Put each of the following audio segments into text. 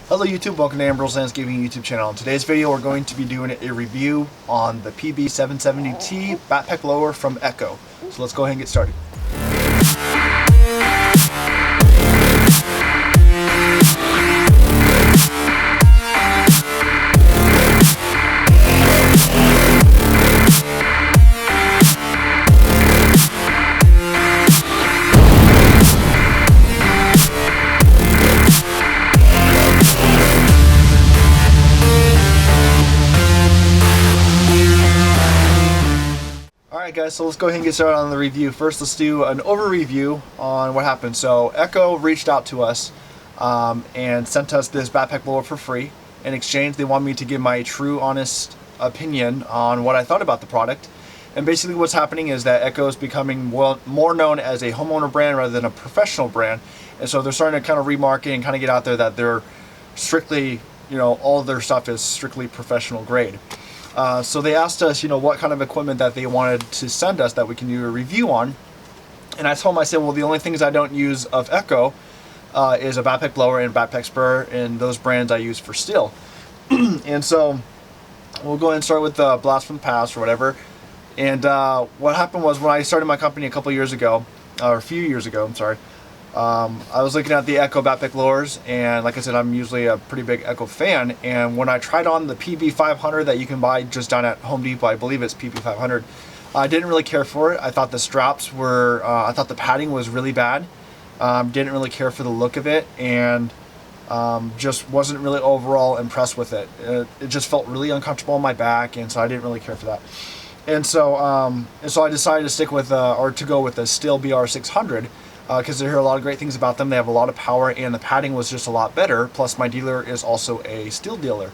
Hello YouTube, welcome to Ambros Landscaping YouTube channel. In today's video we're going to be doing a review on the PB-770T backpack blower from Echo. So let's go ahead and get started. Alright guys, so let's go ahead and get started on the review. First, let's do an over-review on what happened. So Echo reached out to us and sent us this backpack blower for free. In exchange, they want me to give my true, honest opinion on what I thought about the product. And basically what's happening is that Echo is becoming more known as a homeowner brand rather than a professional brand. And so they're starting to kind of remarket and kind of get out there that they're strictly, all of their stuff is strictly professional grade. So they asked us, what kind of equipment that they wanted to send us that we can do a review on. And I told them, I said, well, the only things I don't use of Echo is a backpack blower and backpack sprayer, and those brands I use for Stihl. And so we'll go ahead and start with the blast from the past or whatever. And what happened was when I started my company a couple years ago, or a few years ago, I'm sorry, I was looking at the Echo backpack blowers, and like I said, I'm usually a pretty big Echo fan, and when I tried on the PB-500 that you can buy just down at Home Depot, I believe it's PB-500, I didn't really care for it. I thought the straps were, I thought the padding was really bad, didn't really care for the look of it, and just wasn't really overall impressed with it. It just felt really uncomfortable on my back, and so I didn't really care for that. And so I decided to stick with, or to go with the Stihl BR 600, because I hear a lot of great things about them. They have a lot of power, and the padding was just a lot better. Plus, my dealer is also a Stihl dealer.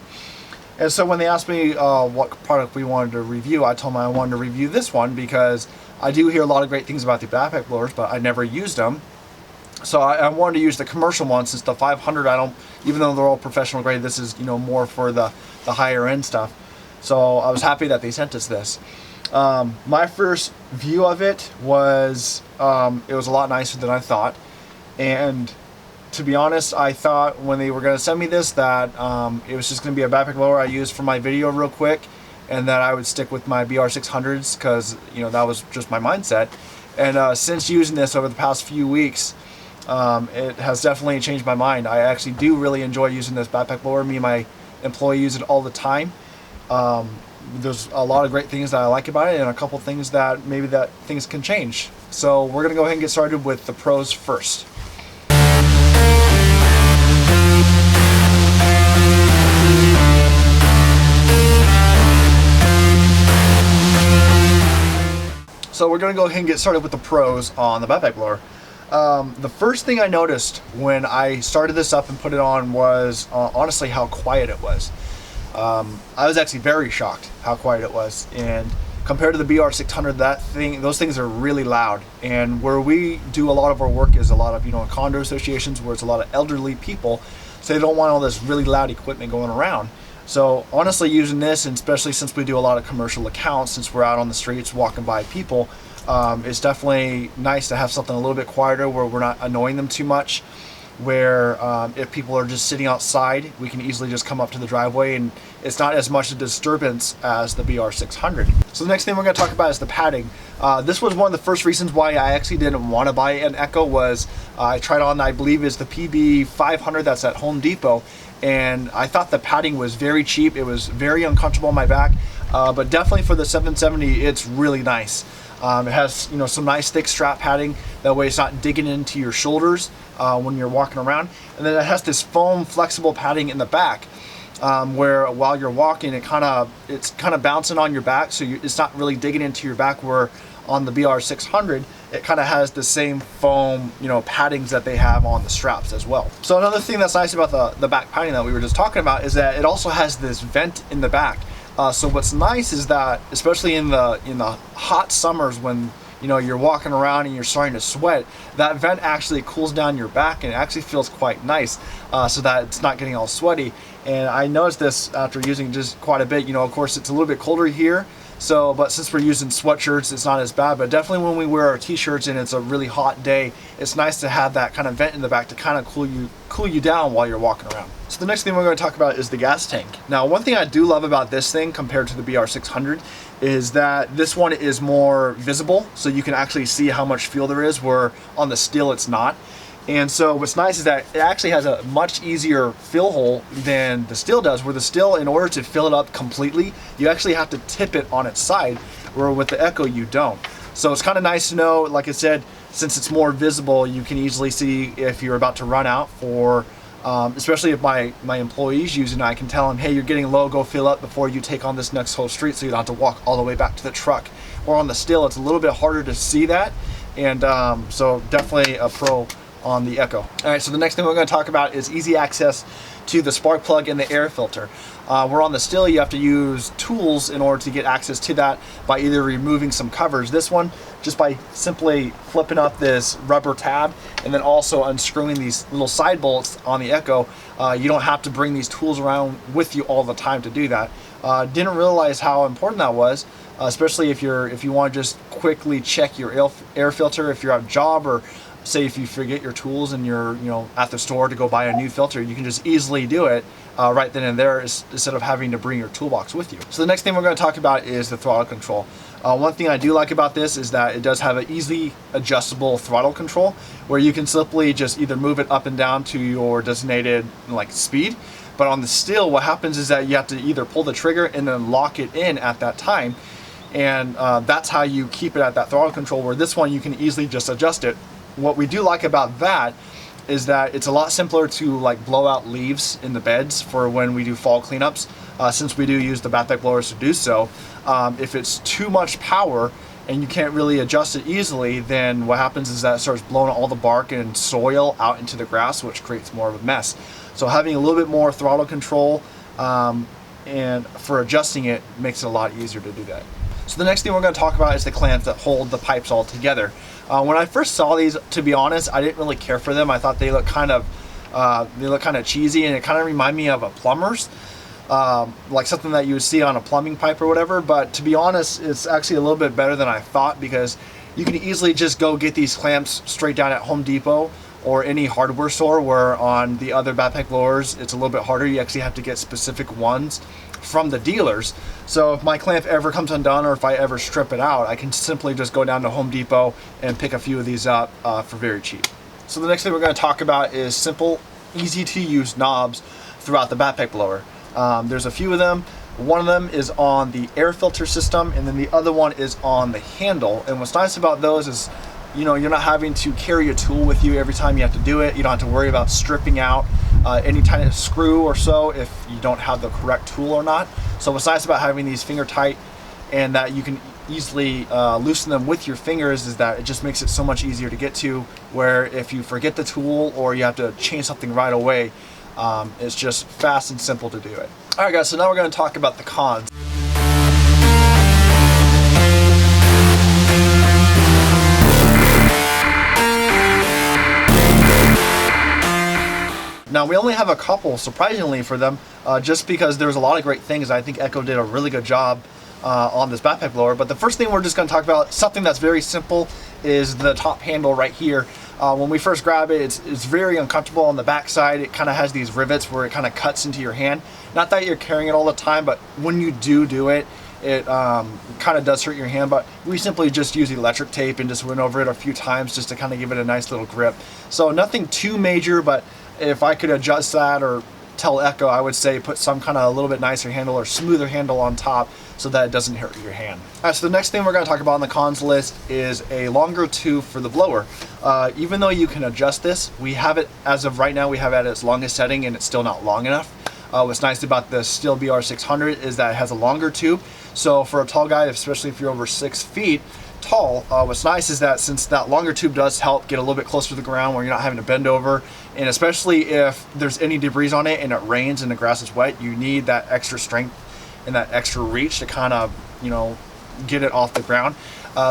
And so when they asked me what product we wanted to review, I told them I wanted to review this one because I do hear a lot of great things about the backpack blowers, but I never used them. So I wanted to use the commercial one, since the 500, I don't, even though they're all professional grade, this is more for the higher end stuff. So I was happy that they sent us this. My first view of it was it was a lot nicer than I thought, and to be honest, I thought when they were going to send me this that it was just going to be a backpack blower I used for my video real quick, and that I would stick with my BR 600s because that was just my mindset. And since using this over the past few weeks, it has definitely changed my mind. I actually do really enjoy using this backpack blower. Me and my employee use it all the time. There's a lot of great things that I like about it, and a couple things that maybe things can change. So we're going to go ahead and get started with the pros first. So we're going to go ahead and get started with the pros on the backpack blower. The first thing I noticed when I started this up and put it on was honestly how quiet it was. I was actually very shocked how quiet it was, and compared to the BR 600, those things are really loud. And where we do a lot of our work is a lot of in condo associations where it's a lot of elderly people, so they don't want all this really loud equipment going around. So honestly, using this, and especially since we do a lot of commercial accounts, since we're out on the streets walking by people, it's definitely nice to have something a little bit quieter where we're not annoying them too much. Where if people are just sitting outside, we can easily just come up to the driveway, and it's not as much a disturbance as the BR 600. So the next thing we're going to talk about is the padding. This was one of the first reasons why I actually didn't want to buy an Echo. Was I tried on, I believe is the PB-500 that's at Home Depot, and I thought the padding was very cheap. It was very uncomfortable on my back, but definitely for the 770 it's really nice. It has some nice thick strap padding, that way it's not digging into your shoulders when you're walking around. And then it has this foam flexible padding in the back, where while you're walking it's kind of bouncing on your back, so it's not really digging into your back, where on the BR 600 it kind of has the same foam paddings that they have on the straps as well. So another thing that's nice about the back padding that we were just talking about is that it also has this vent in the back. So what's nice is that, especially in the hot summers when you're walking around and you're starting to sweat, that vent actually cools down your back, and it actually feels quite nice, so that it's not getting all sweaty. And I noticed this after using just quite a bit. Of course it's a little bit colder here So, but since we're using sweatshirts, it's not as bad. But definitely when we wear our t-shirts and it's a really hot day, it's nice to have that kind of vent in the back to kind of cool you down while you're walking around. So the next thing we're going to talk about is the gas tank. Now, one thing I do love about this thing compared to the BR600 is that this one is more visible, so you can actually see how much fuel there is, where on the Stihl it's not. And so what's nice is that it actually has a much easier fill hole than the Stihl does, where the Stihl, in order to fill it up completely, you actually have to tip it on its side, where with the Echo you don't. So it's kind of nice to know, like I said, since it's more visible, you can easily see if you're about to run out, or especially if my employees using it, I can tell them, hey, you're getting low, go fill up before you take on this next whole street, so you don't have to walk all the way back to the truck. Or on the Stihl, it's a little bit harder to see that, and so definitely a pro on the Echo. All right, so the next thing we're going to talk about is easy access to the spark plug and the air filter. Where on the Stihl, you have to use tools in order to get access to that by either removing some covers. This one, just by simply flipping up this rubber tab and then also unscrewing these little side bolts on the Echo. You don't have to bring these tools around with you all the time to do that. Didn't realize how important that was, especially if you want to just quickly check your air filter if you're at a job, or say if you forget your tools and you're at the store to go buy a new filter, you can just easily do it right then and there instead of having to bring your toolbox with you. So the next thing we're going to talk about is the throttle control. One thing I do like about this is that it does have an easily adjustable throttle control, where you can simply just either move it up and down to your designated speed. But on the Stihl, what happens is that you have to either pull the trigger and then lock it in at that time, and that's how you keep it at that throttle control, where this one you can easily just adjust it. What we do like about that is that it's a lot simpler to blow out leaves in the beds for when we do fall cleanups, since we do use the backpack blowers to do so. If it's too much power and you can't really adjust it easily, then what happens is that it starts blowing all the bark and soil out into the grass, which creates more of a mess. So having a little bit more throttle control and for adjusting it makes it a lot easier to do that. So the next thing we're going to talk about is the clamps that hold the pipes all together. When I first saw these, to be honest, I didn't really care for them. I thought they look kind of cheesy, and it kind of reminded me of a plumber's, like something that you would see on a plumbing pipe or whatever. But to be honest, it's actually a little bit better than I thought, because you can easily just go get these clamps straight down at Home Depot or any hardware store, where on the other backpack blowers it's a little bit harder. You actually have to get specific ones from the dealers. So if my clamp ever comes undone, or if I ever strip it out, I can simply just go down to Home Depot and pick a few of these up for very cheap. So the next thing we're going to talk about is simple, easy to use knobs throughout the backpack blower. There's a few of them. One of them is on the air filter system, and then the other one is on the handle. And what's nice about those is, you're not having to carry a tool with you every time you have to do it. You don't have to worry about stripping out any kind of screw or so if you don't have the correct tool or not. So what's nice about having these finger tight and that you can easily loosen them with your fingers is that it just makes it so much easier to get to, where if you forget the tool or you have to change something right away, it's just fast and simple to do it. All right, guys, so now we're going to talk about the cons. Now, we only have a couple, surprisingly, for them, just because there's a lot of great things. I think Echo did a really good job on this backpack blower. But the first thing we're just going to talk about, something that's very simple, is the top handle right here. When we first grab it, it's very uncomfortable on the back side. It kind of has these rivets where it kind of cuts into your hand. Not that you're carrying it all the time, but when you do it, it kind of does hurt your hand. But we simply just use electric tape and just went over it a few times just to kind of give it a nice little grip. So nothing too major, but if I could adjust that or tell Echo, I would say put some kind of a little bit nicer handle or smoother handle on top so that it doesn't hurt your hand. All right, so the next thing we're going to talk about on the cons list is a longer tube for the blower. Even though you can adjust this, we have it, as of right now, we have it at its longest setting and it's still not long enough. What's nice about the Stihl BR 600 is that it has a longer tube. So for a tall guy, especially if you're over 6 feet tall, what's nice is that since that longer tube does help get a little bit closer to the ground where you're not having to bend over, and especially if there's any debris on it and it rains and the grass is wet, you need that extra strength and that extra reach to kind of, get it off the ground.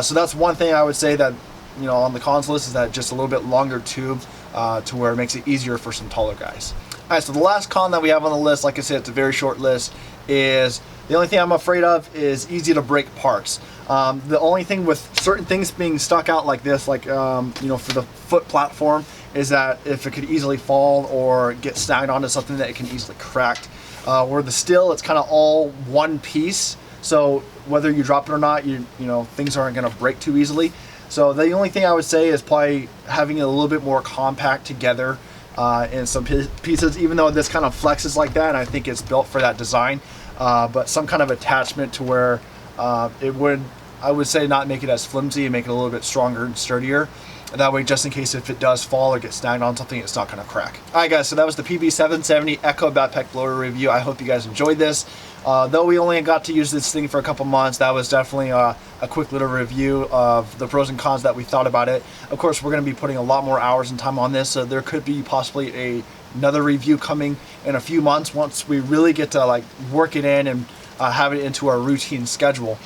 So that's one thing I would say that, on the cons list, is that just a little bit longer tube to where it makes it easier for some taller guys. Alright, so the last con that we have on the list, like I said, it's a very short list, is the only thing I'm afraid of is easy to break parts. The only thing with certain things being stuck out like this, like for the foot platform, is that if it could easily fall or get snagged onto something, that it can easily crack. Where the Stihl, it's kind of all one piece, so whether you drop it or not, things aren't going to break too easily. So the only thing I would say is probably having it a little bit more compact together in some pieces, even though this kind of flexes like that, and I think it's built for that design, but some kind of attachment to where it would, I would say, not make it as flimsy and make it a little bit stronger and sturdier. That way, just in case if it does fall or get snagged on something, it's not going to crack. Alright guys, so that was the PB-770 Echo backpack blower review. I hope you guys enjoyed this. Though we only got to use this thing for a couple months, that was definitely a quick little review of the pros and cons that we thought about it. Of course, we're going to be putting a lot more hours and time on this, so there could be possibly another review coming in a few months once we really get to like work it in and have it into our routine schedule.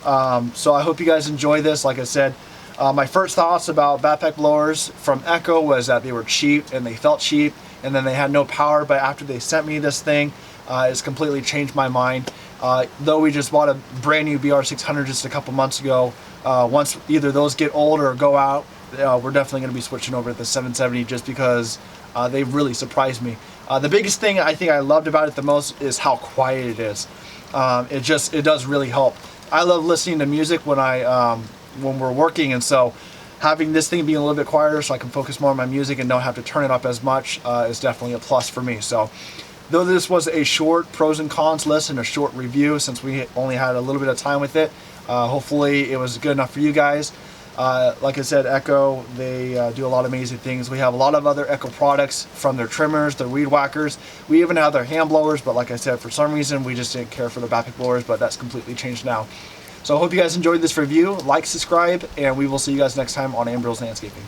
So I hope you guys enjoy this. Like I said, my first thoughts about backpack blowers from Echo was that they were cheap and they felt cheap, and then they had no power. But after they sent me this thing, it's completely changed my mind. Though we just bought a brand new BR600 just a couple months ago, once either those get old or go out, we're definitely going to be switching over to the 770 just because they really surprised me. The biggest thing I think I loved about it the most is how quiet it is. It does really help. I love listening to music when we're working, and so having this thing being a little bit quieter so I can focus more on my music and don't have to turn it up as much is definitely a plus for me. So though this was a short pros and cons list and a short review, since we only had a little bit of time with it, hopefully it was good enough for you guys. Like I said, Echo, they do a lot of amazing things. We have a lot of other Echo products, from their trimmers, their weed whackers. We even have their hand blowers, but like I said, for some reason we just didn't care for the backpack blowers, but that's completely changed now. So I hope you guys enjoyed this review. Like, subscribe, and we will see you guys next time on Ambros Landscaping.